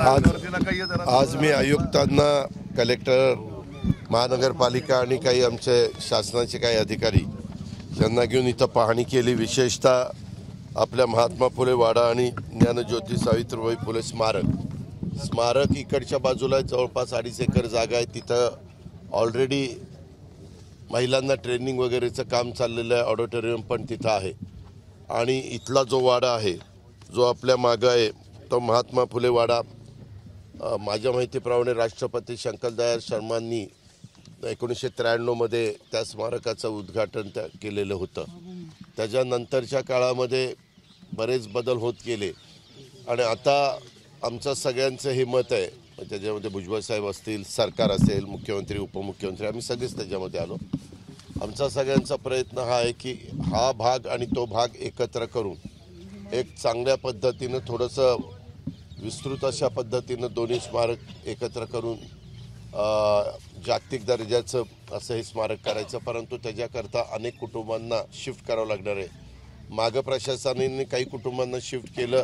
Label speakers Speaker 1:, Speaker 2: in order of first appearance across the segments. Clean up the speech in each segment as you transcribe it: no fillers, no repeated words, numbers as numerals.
Speaker 1: आज मी आयुक्तांना, कलेक्टर, महानगरपालिका आणि काही आमचे शासनाचे काही अधिकारी यांना घेऊन इथं पाहणी केली। विशेषतः आपल्या महात्मा फुले वाडा आणि ज्ञानज्योती सावित्रीबाई फुले स्मारक इकडच्या बाजूला जवळपास 2.5 एकर जागा आहे। तिथं ऑलरेडी महिलांना ट्रेनिंग वगैरेचं काम चाललेलं आहे। ऑडिटोरियम पण तिथं आहे आणि इथला जो वाडा आहे, जो आपल्या मागं आहे, तो महात्मा फुले वाडा माझ्या माहितीप्रमाणे राष्ट्रपती शंकरदयाळ शर्मांनी 1993 मध्ये त्या स्मारकाचं उद्घाटन केलेलं होतं। त्याच्यानंतरच्या काळामध्ये बरेच बदल होत गेले आणि आता आमचं सगळ्यांचं हे मत आहे, त्याच्यामध्ये भुजबळ साहेब असतील, सरकार असेल, मुख्यमंत्री, उपमुख्यमंत्री, आम्ही सगळेच त्याच्यामध्ये आलो। आमचा सगळ्यांचा प्रयत्न हा आहे की हा भाग आणि तो भाग एकत्र करून एक चांगल्या पद्धतीनं, थोडंसं विस्तृत अशा पद्धतीनं दोन्ही स्मारक एकत्र करून जागतिक दर्जाचं असं हे स्मारक करायचं। परंतु त्याच्याकरता अनेक कुटुंबांना शिफ्ट करावं लागणार आहे। मागं प्रशासनाने काही कुटुंबांना शिफ्ट केलं,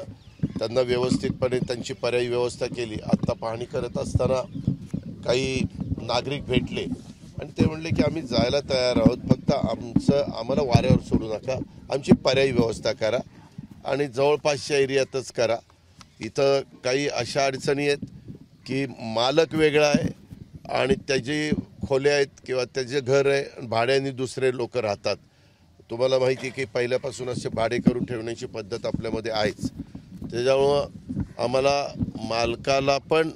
Speaker 1: त्यांना व्यवस्थितपणे त्यांची पर्यायी व्यवस्था केली। आत्ता पाहणी करत असताना काही नागरिक भेटले आणि ते म्हणले की आम्ही जायला तयार आहोत, फक्त आम्हाला वाऱ्यावर सोडू नका, आमची पर्यायी व्यवस्था करा आणि जवळपासच्या एरियातच करा। इथं काही अशा अडचणी आहेत की मालक वेगळा आहे आणि त्याची खोल्या आहेत किंवा त्याचे घर आहे, भाड्याने दुसरे लोक राहतात। तुम्हाला माहिती आहे की पहिल्यापासून असे भाडे करून ठेवण्याची पद्धत आपल्यामध्ये आहेच। त्याच्यामुळं आम्हाला मालकाला पण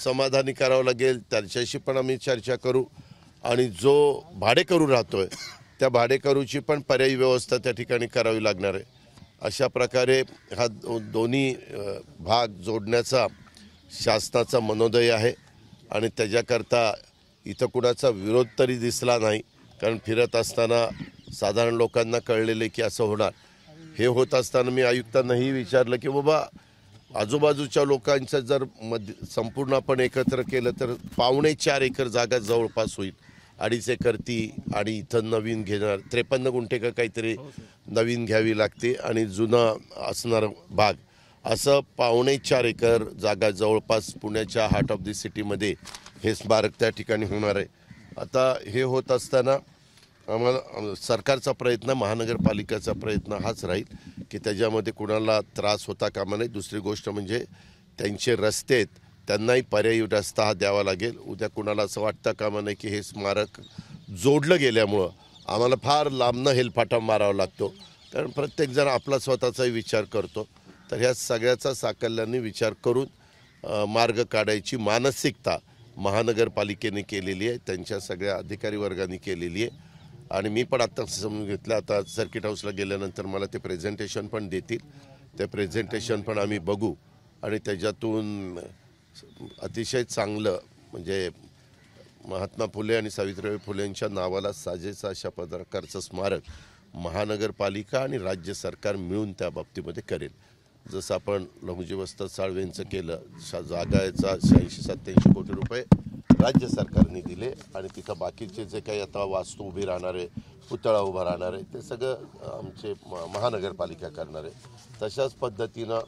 Speaker 1: समाधानी करावं लागेल, त्याच्याशी पण आम्ही चर्चा करू आणि जो भाडेकरू राहतोय त्या भाडेकरूची पण पर्यायी व्यवस्था त्या ठिकाणी करावी लागणार आहे। अशा प्रकारे हा दोन्ही भाग जोडण्याचा शासनाचा मनोदय आहे आणि त्याच्याकरता इथं कुणाचा विरोध तरी दिसला नाही, कारण फिरत असताना साधारण लोकांना कळलेले की असं होणार। हे होत असताना मी आयुक्तांनाही विचारलं की बाबा आजूबाजूच्या लोकांचं जर संपूर्ण आपण एकत्र केलं तर 4.25 एकर जागा जवळपास होईल। 2.5 एकर ती आणि इथं नवीन घेणार 53 गुंठे का काहीतरी नवीन घ्यावी लागते आणि जुनं असणारा भाग असं 4.25 एकर जागा जवळपास पुण्याच्या हार्ट ऑफ द सिटीमध्ये हे स्मारक त्या ठिकाणी होणार आहे। आता हे होत असताना आम्हाला सरकारचा प्रयत्न, महानगरपालिकेचा प्रयत्न हाच राहील की त्याच्यामध्ये कुणाला त्रास होता कामा नये। दुसरी गोष्ट म्हणजे त्यांचे रस्ते आहेत, त्यांनाही पर्यायी रस्ता हा द्यावा लागेल। उद्या कुणाला असं वाटतं कामा नये की हे स्मारक जोडलं गेल्यामुळं आम्हाला फार लांबनं हेलपाटा मारावा लागतो, कारण प्रत्येकजण आपला स्वतःचाही विचार करतो। तर ह्या सगळ्याचा साकल्याने विचार करून मार्ग काढायची मानसिकता महानगरपालिकेने केलेली आहे, त्यांच्या सगळ्या अधिकारी वर्गाने केलेली आहे आणि मी पण आत्ता समजून घेतलं। आता सर्किट हाऊसला गेल्यानंतर मला ते प्रेझेंटेशन पण देतील, ते प्रेझेंटेशन पण आम्ही बघू आणि त्याच्यातून अतिशय चांगलं म्हणजे महात्मा फुले आणि सावित्रीबाई फुलेंच्या नावाला साजेचं अशा प्रकारचं स्मारक महानगरपालिका आणि राज्य सरकार मिळून त्या बाबतीमध्ये करेल। जसं आपण लहुजी वस्ताद साळवेंचं केलं, जागाचा 86-87 कोटी रुपये राज्य सरकारने दिले आणि तिथं बाकीचे जे काही आता वास्तू उभी राहणार आहे, पुतळा उभा राहणार आहे, ते सगळं आमचे महानगरपालिका करणार आहे। तशाच पद्धतीनं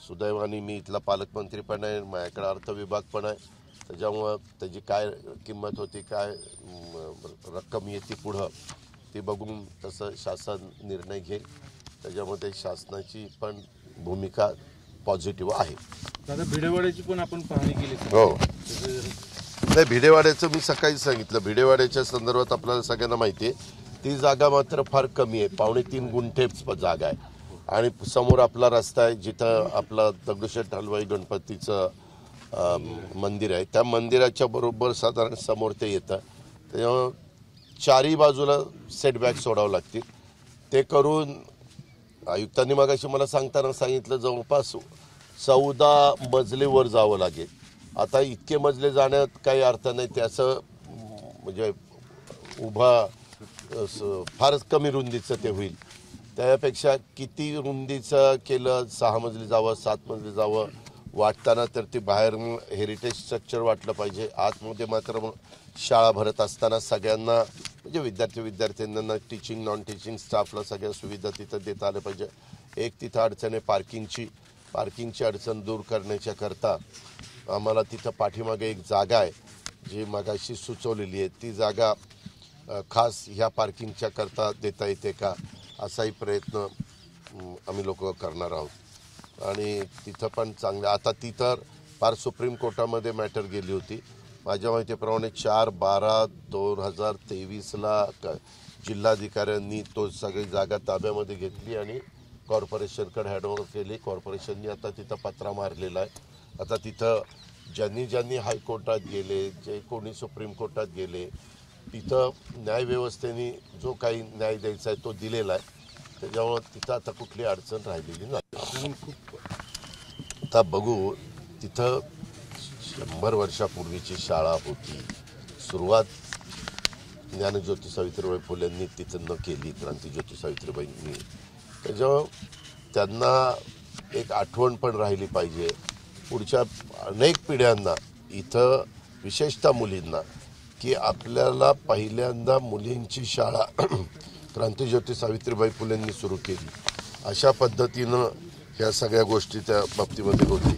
Speaker 1: सुदैवाने मी इथला पालकमंत्री पण आहे, माझ्याकडे अर्थ विभाग पण आहे, त्याच्यामुळं त्याची काय किंमत होती, काय रक्कम येते पुढं ती बघून तसं शासन निर्णय घेईल। त्याच्यामध्ये शासनाची पण भूमिका पॉझिटिव्ह आहे।
Speaker 2: दादा, भिडेवाड्याची पण आपण पाहणी केली।
Speaker 1: हो, नाही भिडेवाड्याचं मी सकाळी सांगितलं। भिडेवाड्याच्या संदर्भात आपल्याला सगळ्यांना माहिती आहे, ती जागा मात्र फार कमी आहे, 3.25 गुंठे जागा आहे आणि समोर आपला रस्ता आहे, जिथं आपला दगडूशेठ हलवाई गणपतीचं मंदिर आहे, त्या मंदिराच्या बरोबर साधारण समोर ते येतं। त्याच्यामुळं चारही बाजूला सेटबॅक सोडावं लागतील। ते करून आयुक्तांनी मगाशी मला सांगताना सांगितलं जवळपास 14 मजले वर जावं लागेल। आता इतके मजले जाण्यात काही अर्थ नाही, त्याचं म्हणजे उभा फारच कमी रुंदीचं ते होईल। त्यापेक्षा किती रुंदीचं केलं, 6 मजली जावं, 7 मजली जावं वाटताना तर ते बाहेर हेरिटेज स्ट्रक्चर वाटलं पाहिजे। आतमध्ये मात्र शाळा भरत असताना सगळ्यांना म्हणजे विद्यार्थ्यांना टीचिंग नॉन टीचिंग स्टाफला सगळ्या सुविधा तिथं देता आल्या पाहिजे। एक तिथं अडचण आहे पार्किंगची अडचण दूर करण्याच्या करता आम्हाला तिथं पाठीमागे एक जागा आहे जी मगाशी सुचवलेली आहे, ती जागा खास ह्या पार्किंगच्या करता देता येते का असाही प्रयत्न आम्ही लोक करणार आहोत. आणि तिथं पण चांगलं, आता ती तर फार सुप्रीम कोर्टामध्ये मॅटर गेली होती. माझ्या माहितीप्रमाणे 4/12/2023 जिल्हाधिकाऱ्यांनी तो सगळी जागा ताब्यामध्ये घेतली आणि कॉर्पोरेशनकडे हँडओव्हर केली. कॉर्पोरेशननी आता तिथं पत्रा मारलेला आहे. आता तिथं ज्यांनी हायकोर्टात गेले, जे कोणी सुप्रीम कोर्टात गेले, तिथं न्यायव्यवस्थेने जो काही न्याय द्यायचा आहे तो दिलेला आहे. त्याच्यामुळं तिथं आता कुठली अडचण राहिलेली नाही. आता बघू, तिथं 100 वर्षापूर्वीची शाळा होती. सुरुवात ज्ञानज्योती सावित्रीबाई फुलेंनी तिथं न केली, क्रांतिज्योती सावित्रीबाईंनी. त्याच्यामुळं त्यांना एक आठवण पण राहिली पाहिजे पुढच्या अनेक पिढ्यांना, इथं विशेषतः मुलींना, की आपल्याला पहिल्यांदा मुलींची शाळा क्रांतिज्योती सावित्रीबाई फुलेंनी सुरू केली. अशा पद्धतीनं ह्या सगळ्या गोष्टी त्या बाबतीमध्ये होती.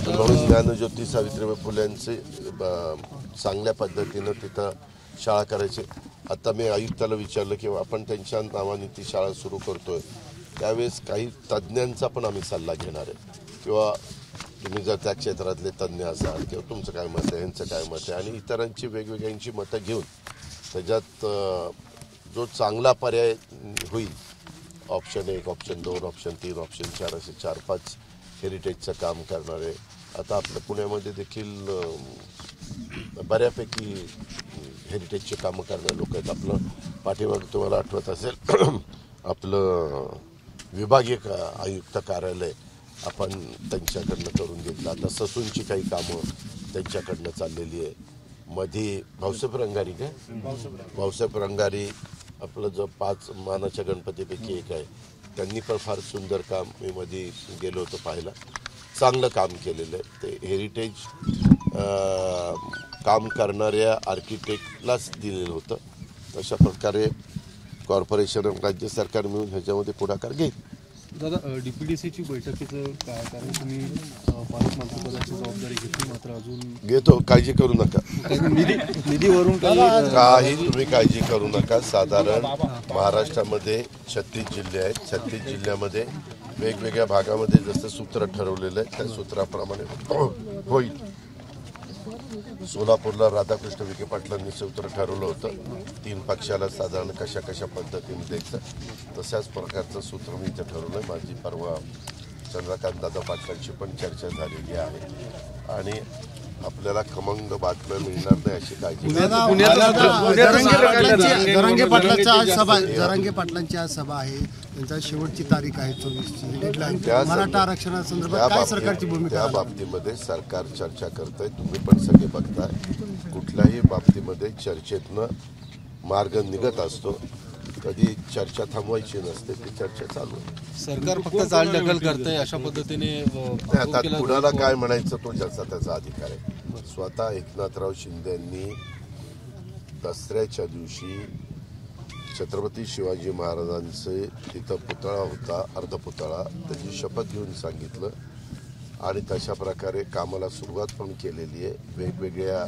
Speaker 1: म्हणून ज्ञानज्योती सावित्रीबाई फुलेंचे चांगल्या पद्धतीनं तिथं शाळा करायची. आता मी आयुक्ताला विचारलं की आपण त्यांच्या नावाने ती शाळा सुरू करतोय, त्यावेळेस काही तज्ज्ञांचा पण आम्ही सल्ला घेणार आहे, किंवा तुम्ही जर त्या क्षेत्रातले तज्ज्ञ असाल किंवा तुमचं काय मत आहे, ह्यांचं काय मत आहे, आणि इतरांची वेगवेगळ्यांची मतं घेऊन त्याच्यात जो चांगला पर्याय होईल, ऑप्शन 1, ऑप्शन 2, ऑप्शन 3, ऑप्शन 4 असे 4-5 हेरिटेजचं काम करणारे. आता आपल्या पुण्यामध्ये देखील बऱ्यापैकी हेरिटेजचे कामं करणारे लोक आहेत. आपलं पाठीमागे तुम्हाला आठवत असेल आपलं विभागीय आयुक्त कार्यालय आपण त्यांच्याकडनं करून घेतलं. आता ससूनची काही कामं त्यांच्याकडनं चाललेली आहे. मध्ये भाऊसाहेब रंगारी आपलं जो 5 मानाच्या गणपतीपैकी एक आहे, त्यांनी पण फार सुंदर काम मी मध्ये गेलो होतो पाहायला. चांगलं काम केलेलं आहे. ते हेरिटेज काम करणाऱ्या आर्किटेक्टलाच दिलेलं होतं. तशा प्रकारे कॉर्पोरेशन राज्य सरकार मिळून ह्याच्यामध्ये पुढाकार घेईल.
Speaker 2: दादा, डीपीडीसीची बैठकीचं काय, कारण तुम्ही पालकमंत्रीपदाची जबाबदारी घेतली, मात्र अजून
Speaker 1: घेतो, काळजी करू नका.
Speaker 2: निधीवरून
Speaker 1: काही तुम्ही काळजी करू नका. साधारण महाराष्ट्रामध्ये 36 जिल्हे आहेत. 36 जिल्ह्यामध्ये वेगवेगळ्या भागामध्ये जसं सूत्र ठरवलेलं आहे त्या सूत्राप्रमाणे होईल. सोलापूरला राधाकृष्ण विखे पाटलांनी सूत्र ठरवलं होतं 3 पक्षाला साधारण कशा कशा पद्धतीने द्यायचं, तशाच प्रकारचं सूत्र मी इथं ठरवलं. माझी परवा चंद्रकांत दादा पाटलांची पण चर्चा झालेली आहे आणि आपल्याला खमंग बातम्या मिळणार नाही अशी काळजी.
Speaker 3: जरांगे पाटलांची आज सभा आहे, त्यांचा शेवटची तारीख आहे 24ची डेडलाईन. मराठा आरक्षणासंदर्भात काय सरकारची भूमिका?
Speaker 1: त्या बाबतीमध्ये सरकार चर्चा करतंय, तुम्ही पण सगळे बघताय. कुठल्याही बाबतीमध्ये चर्चेतनं मार्ग निघत असतो. कधी चर्चा थांबवायची नसते, ती चर्चा चालू आहे.
Speaker 2: सरकार फक्त चालढकल करतंय अशा पद्धतीने.
Speaker 1: आता कुणाला काय म्हणायचं तो ज्याचा त्याचा अधिकार आहे. स्वतः एकनाथराव शिंदेंनी दसऱ्याच्या दिवशी छत्रपती शिवाजी महाराजांचे तिथं पुतळा होता, अर्धपुतळा, त्याची शपथ घेऊन सांगितलं आणि तशा प्रकारे कामाला सुरुवात पण केलेली आहे. वेगवेगळ्या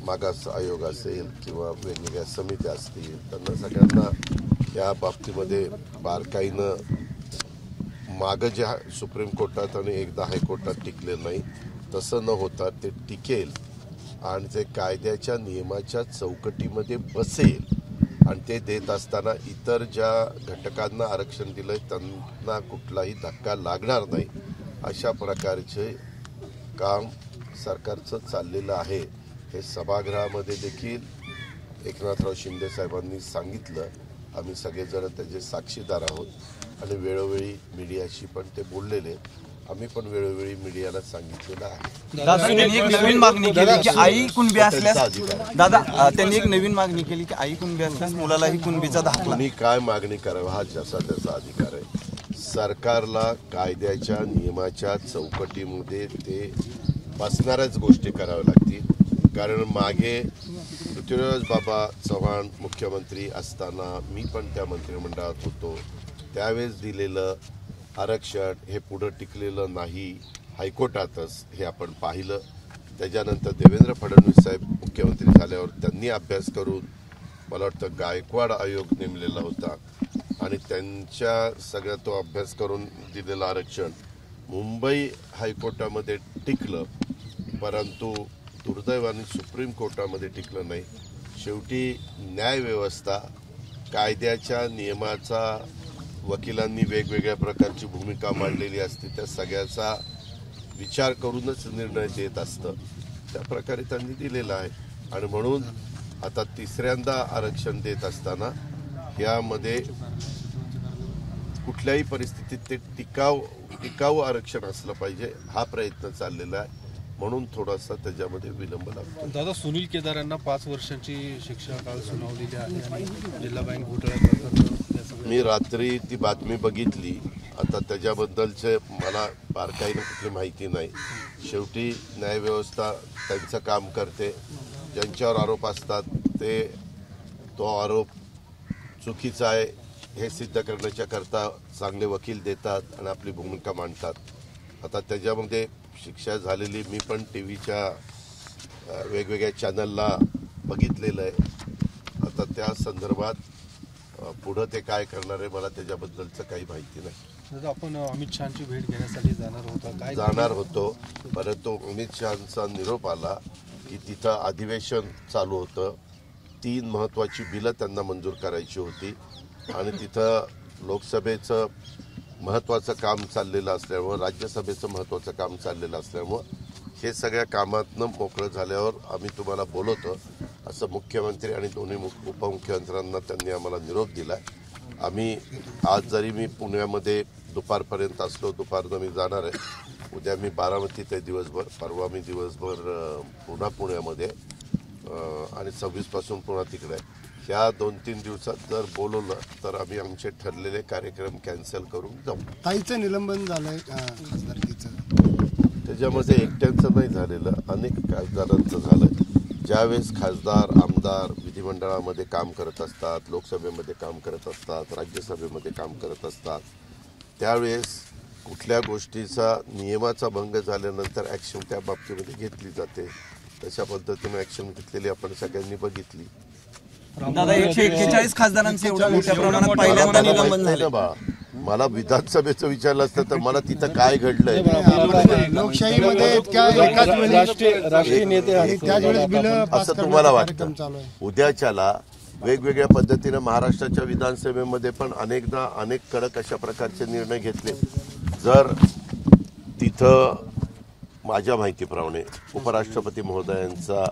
Speaker 1: मागास आयोग असेल किंवा वेगवेगळ्या समित्या असतील, त्यांना सगळ्यांना या बाबतीमध्ये बारकाईनं मागं जे सुप्रीम कोर्टात आणि एकदा हायकोर्टात टिकले नाही तसं न होता ते टिकेल आणि ते कायद्याच्या नियमाच्या चौकटीमध्ये बसेल आणि ते देत असताना इतर ज्या घटकांना आरक्षण दिलंय त्यांना कुठलाही धक्का लागणार नाही अशा प्रकारचे काम सरकारचं चाललेलं आहे. हे सभागृहामध्ये देखील एकनाथराव शिंदे साहेबांनी सांगितलं. आम्ही सगळेजण त्याचे साक्षीदार आहोत आणि वेळोवेळी मीडियाशी पण ते बोललेले. आम्ही पण वेळोवेळी मीडियाला सांगितलेलं आहे.
Speaker 4: त्यांनी एक नवीन मागणी केली की आई कुणबी असल्यास, दादा त्यांनी एक नवीन मागणी केली की आई कुणबी असल्यास मुलालाही कुणबीचा दाखला.
Speaker 1: तुम्ही काय मागणी करावं हा ज्याचा त्याचा अधिकार आहे. सरकारला कायद्याच्या नियमाच्या चौकटीमध्ये ते बसणाऱ्याच गोष्टी कराव्या लागतील. कारण मागे पृथ्वीराज बाबा चव्हाण मुख्यमंत्री असताना मी पण त्या मंत्रिमंडळात होतो, त्यावेळेस दिलेलं आरक्षण हे पुढं टिकलेलं नाही हायकोर्टातच हे आपण पाहिलं. त्याच्यानंतर देवेंद्र फडणवीस साहेब मुख्यमंत्री झाल्यावर त्यांनी अभ्यास करून मला वाटतं गायकवाड आयोग नेमलेला होता आणि त्यांच्या सगळ्या तो अभ्यास करून दिलेलं आरक्षण मुंबई हायकोर्टामध्ये टिकलं, परंतु दुर्दैवाने सुप्रीम कोर्टामध्ये टिकलं नाही. शेवटी न्यायव्यवस्था कायद्याच्या नियमाचा वकिलांनी वेगवेगळ्या प्रकारची भूमिका मांडलेली असते, त्या सगळ्याचा विचार करूनच निर्णय देत असतं. त्या प्रकारे त्यांनी दिलेला आहे आणि म्हणून आता तिसऱ्यांदा आरक्षण देत असताना यामध्ये कुठल्याही परिस्थितीत ते टिकाऊ आरक्षण असलं पाहिजे हा प्रयत्न चाललेला आहे. म्हणून थोडासा त्याच्यामध्ये विलंब लागतो.
Speaker 2: दादा, सुनील केदार यांना 5 वर्षांची शिक्षा काल सुनावलेली आहे आणि जिल्हा बँक घोटाळ्यात
Speaker 1: मी रात्री ती बातमी बघितली. आता त्याच्याबद्दलचे मला बारकाईने कुठली माहिती नाही. शेवटी न्यायव्यवस्था त्यांचं काम करते. ज्यांच्यावर आरोप असतात ते तो आरोप चुकीचा आहे हे सिद्ध करण्याच्या करता चांगले वकील देतात आणि आपली भूमिका मांडतात. आता त्याच्यामध्ये शिक्षा झालेली मी पण टीव्हीच्या वेगवेगळ्या चॅनलला बघितलेलं आहे. आता त्या संदर्भात पुढं ते काय करणार आहे मला त्याच्याबद्दलचं काही माहिती नाही.
Speaker 2: आपण अमित शहाची भेट घेण्यासाठी जाणार
Speaker 1: होतो, परंतु अमित शहाचा निरोप आला की तिथं अधिवेशन चालू होतं. 3 महत्त्वाची बिलं त्यांना मंजूर करायची होती आणि तिथं लोकसभेचं महत्त्वाचं काम चाललेलं असल्यामुळं राज्यसभेचं महत्त्वाचं काम चाललेलं असल्यामुळं हे सगळ्या कामातनं मोकळं झाल्यावर आम्ही तुम्हाला बोलवतो असं मुख्यमंत्री आणि दोन्ही उपमुख्यमंत्र्यांना त्यांनी आम्हाला निरोप दिला. आम्ही आज जरी मी पुण्यामध्ये दुपारपर्यंत असलो, दुपारनं मी जाणार आहे. उद्या मी बारामतीत आहे दिवसभर, परवा मी दिवसभर पुन्हा पुण्यामध्ये आणि 26 पासून पुन्हा तिकडे आहे. ह्या 2-3 दिवसात जर बोलवलं तर आम्ही आमचे ठरलेले कार्यक्रम कॅन्सल करून जाऊ.
Speaker 3: ताईचं निलंबन झालंय खासदारकीचं,
Speaker 1: त्याच्यामध्ये एकट्यांचं नाही झालेलं, अनेक खासदारांचं झालं. ज्यावेळेस खासदार आमदार विधिमंडळामध्ये काम करत असतात, लोकसभेमध्ये काम करत असतात, राज्यसभेमध्ये काम करत असतात, त्यावेळेस कुठल्या गोष्टीचा नियमाचा भंग झाल्यानंतर ॲक्शन त्या बाबतीमध्ये घेतली जाते. तशा पद्धतीने ॲक्शन घेतलेली आपण सगळ्यांनी बघितली.
Speaker 4: दादा 141 खासदारांचे एवढ्या मोठ्या प्रमाणात पहिल्यांदा निलंबन झाले.
Speaker 1: मला विधानसभेचं विचारलं असतं तर मला तिथं काय घडलंय.
Speaker 3: लोकशाहीमध्ये राष्ट्रीय नेते त्याच वेळेस बिलं पास
Speaker 1: असं तुम्हाला
Speaker 3: कार्यक्रम
Speaker 1: वाटतं?
Speaker 3: चालू आहे.
Speaker 1: उद्याच्याला वेगवेगळ्या पद्धतीने महाराष्ट्राच्या विधानसभेमध्ये पण अनेकदा अनेक कडक अशा प्रकारचे निर्णय घेतले. जर तिथं माझ्या माहितीप्रमाणे उपराष्ट्रपती महोदयांचा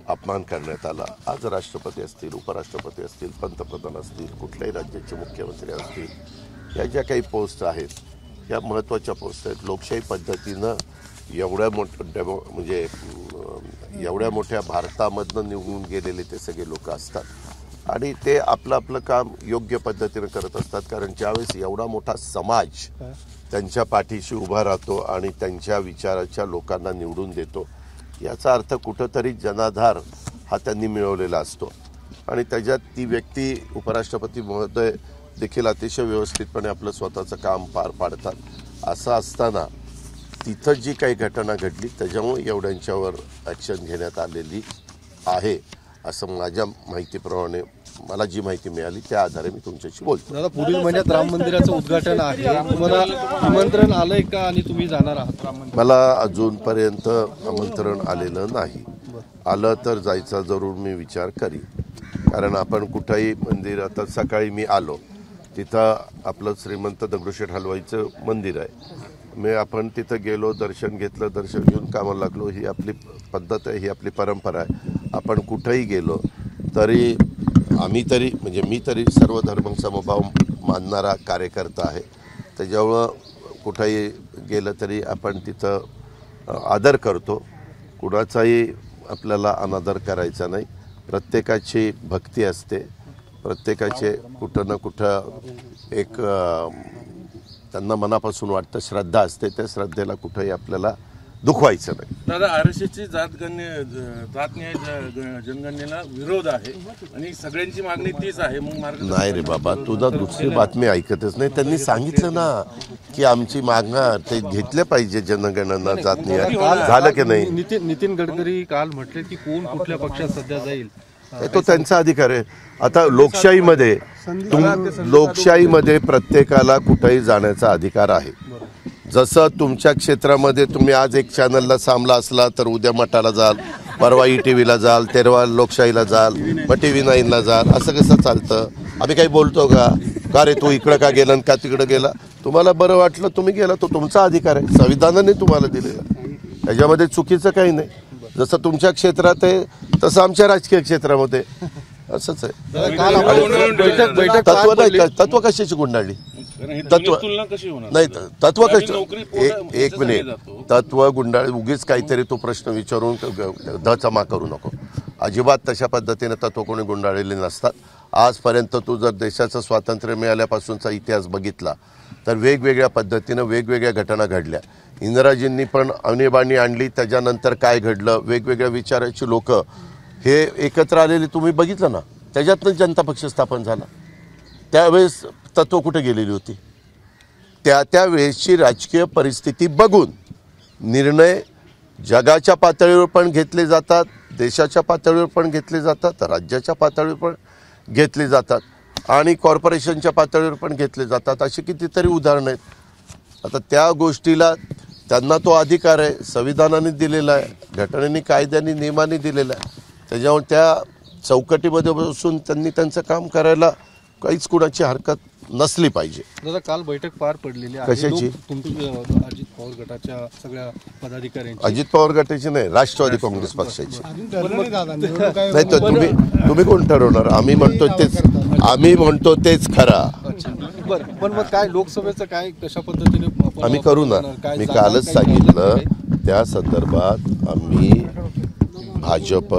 Speaker 1: अपमान करण्यात आला, आज राष्ट्रपती असतील, उपराष्ट्रपती असतील, पंतप्रधान असतील, कुठल्याही राज्याचे मुख्यमंत्री असतील, या ज्या काही पोस्ट आहेत या महत्त्वाच्या पोस्ट आहेत. लोकशाही पद्धतीनं एवढ्या मोठ्या भारतामधनं निवडून गेलेले ते सगळे लोक असतात आणि ते आपलं आपलं काम योग्य पद्धतीनं करत असतात. कारण ज्यावेळेस एवढा मोठा समाज त्यांच्या पाठीशी उभा राहतो आणि त्यांच्या विचाराच्या लोकांना निवडून देतो, याचा अर्थ कुठंतरी जनाधार हा त्यांनी मिळवलेला असतो आणि त्याच्यात ती व्यक्ती उपराष्ट्रपती महोदय देखील अतिशय व्यवस्थितपणे आपलं स्वतःचं काम पार पाडतात. असं असताना तिथं जी काही घटना घडली त्याच्यामुळे एवढ्यांच्यावर ॲक्शन घेण्यात आलेली आहे असं माझ्या माहितीप्रमाणे मला जी माहिती मिळाली त्या आधारे मी तुमच्याशी बोलतो.
Speaker 2: दादा, पुढील महिन्यात राम मंदिराचं उद्घाटन आहे, तुम्हाला आमंत्रण आलंय का आणि तुम्ही जाणार आहात?
Speaker 1: मला अजूनपर्यंत आमंत्रण आलेलं नाही. आलं तर जायचा जरूर मी विचार करीन. कारण आपण कुठंही मंदिर, आता सकाळी मी आलो तिथं आपलं श्रीमंत दगडूशेठ हलवाईचं मंदिर आहे. आपण तिथं गेलो, दर्शन घेतलं, दर्शन घेऊन कामाला लागलो. ही आपली पद्धत आहे, ही आपली परंपरा आहे. आपण कुठंही गेलो तरी मी तरी सर्व धर्म समभाव मानणारा कार्यकर्ता आहे. त्याच्यामुळं कुठंही गेलं तरी आपण तिथं आदर करतो. कुणाचाही आपल्याला अनादर करायचा नाही. प्रत्येकाची भक्ती असते, प्रत्येकाचे कुठं ना कुठं एक त्यांना मनापासून वाटतं श्रद्धा असते. त्या श्रद्धेला कुठंही आपल्याला दुखवायचं नाही.
Speaker 5: दादा आरक्षणाची जातन्याय जनगणनेला विरोध आहे आणि सगळ्यांची मागणी तीच आहे. मग मार्ग
Speaker 1: नाही रे बाबा, तुझा दुसरी बातमी ऐकतच नाही. त्यांनी सांगितलं ना की आमची मागणार ते घेतले पाहिजे जनगणना जातनीय. झालं की नाही?
Speaker 2: नितीन गडकरी काल म्हटले की कोण कुठल्या पक्षात सध्या जाईल
Speaker 1: तो त्यांचा अधिकार आहे. आता लोकशाहीमध्ये प्रत्येकाला कुठेही जाण्याचा अधिकार आहे. जसं तुमच्या क्षेत्रामध्ये तुम्ही आज एक चॅनलला सामला असला तर उद्या मठाला जाल, परवा ETVला जाल, तेरवा लोकशाहीला जाल, मग TV9ला जाल. असं कसं चालतं? आम्ही काही बोलतो का रे तू इकडं का गेला का तिकडं गेला? तुम्हाला बरं वाटलं तुम्ही गेला, तो तुमचा अधिकार आहे, संविधानाने तुम्हाला दिलेला. त्याच्यामध्ये चुकीचं काही नाही. जसं तुमच्या क्षेत्रात आहे तसं आमच्या राजकीय क्षेत्रामध्ये असंच आहे. तत्व कशाची गुंडाळली? तत्व
Speaker 5: तुलना कशी होणार?
Speaker 1: नाही, तत्व
Speaker 5: नोकरी
Speaker 1: कसं
Speaker 5: पोटा-
Speaker 1: एक मिनिट, तत्व गुंडाळ उगीच काहीतरी तो प्रश्न विचारून दचमा करू नको. अजिबात तशा पद्धतीने तत्व कोणी गुंडाळलेले नसतात. आजपर्यंत तू जर देशाचं स्वातंत्र्य मिळाल्यापासूनचा इतिहास बघितला तर वेगवेगळ्या पद्धतीनं वेगवेगळ्या घटना घडल्या. इंदिराजींनी पण आणीबाणी आणली, त्याच्यानंतर काय घडलं, वेगवेगळ्या विचाराची लोक हे एकत्र आलेले तुम्ही बघितलं ना. त्याच्यातनं जनता पक्ष स्थापन झाला. त्यावेळेस तत्व कुठे गेलेली होती? त्या वेळेसची राजकीय परिस्थिती बघून निर्णय जगाच्या पातळीवर पण घेतले जातात, देशाच्या पातळीवर पण घेतले जातात, राज्याच्या पातळीवर पण घेतले जातात आणि कॉर्पोरेशनच्या पातळीवर पण घेतले जातात. अशी कितीतरी उदाहरणं आहेत. आता त्या गोष्टीला त्यांना तो अधिकार आहे, संविधानाने दिलेला आहे, घटनेने कायद्याने नियमाने दिलेला आहे. त्याच्यामुळे त्या चौकटीमध्ये बसून त्यांनी त्यांचं काम करायला काहीच कुणाची हरकत नसली पाहिजे.
Speaker 2: दादा काल बैठक पार पडलेली आहे.
Speaker 1: कशाची?
Speaker 2: तुमची अजित पवार गटाच्या सगळ्या पदाधिकाऱ्यांची.
Speaker 1: अजित पवार गटाची नाही, राष्ट्रवादी काँग्रेस पक्षाची.
Speaker 3: दादा निवडणूक आयोग
Speaker 1: नाही तर तुम्ही कोण ठरवणार? आम्ही म्हणतो तेच खरा.
Speaker 2: बरं, पण मग काय लोकसभेचं काय कशा पद्धतीने
Speaker 1: आम्ही करू ना.
Speaker 2: काय
Speaker 1: मी
Speaker 2: जागा,
Speaker 1: कालच
Speaker 2: काय
Speaker 1: सांगितलं
Speaker 2: काय?
Speaker 1: त्या संदर्भात आम्ही भाजप,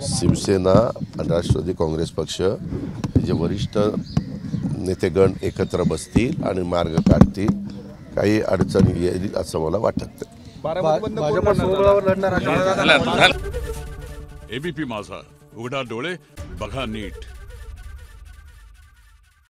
Speaker 1: शिवसेना आणि राष्ट्रवादी काँग्रेस पक्ष हे जे वरिष्ठ नेतेगण एकत्र बसतील आणि मार्ग काढतील. काही अडचणी येईल असं मला वाटत नाही.
Speaker 2: भाजप सोबळावर लढणार आहे.
Speaker 6: एबीपी माझा, उघडा डोळे बघा नीट.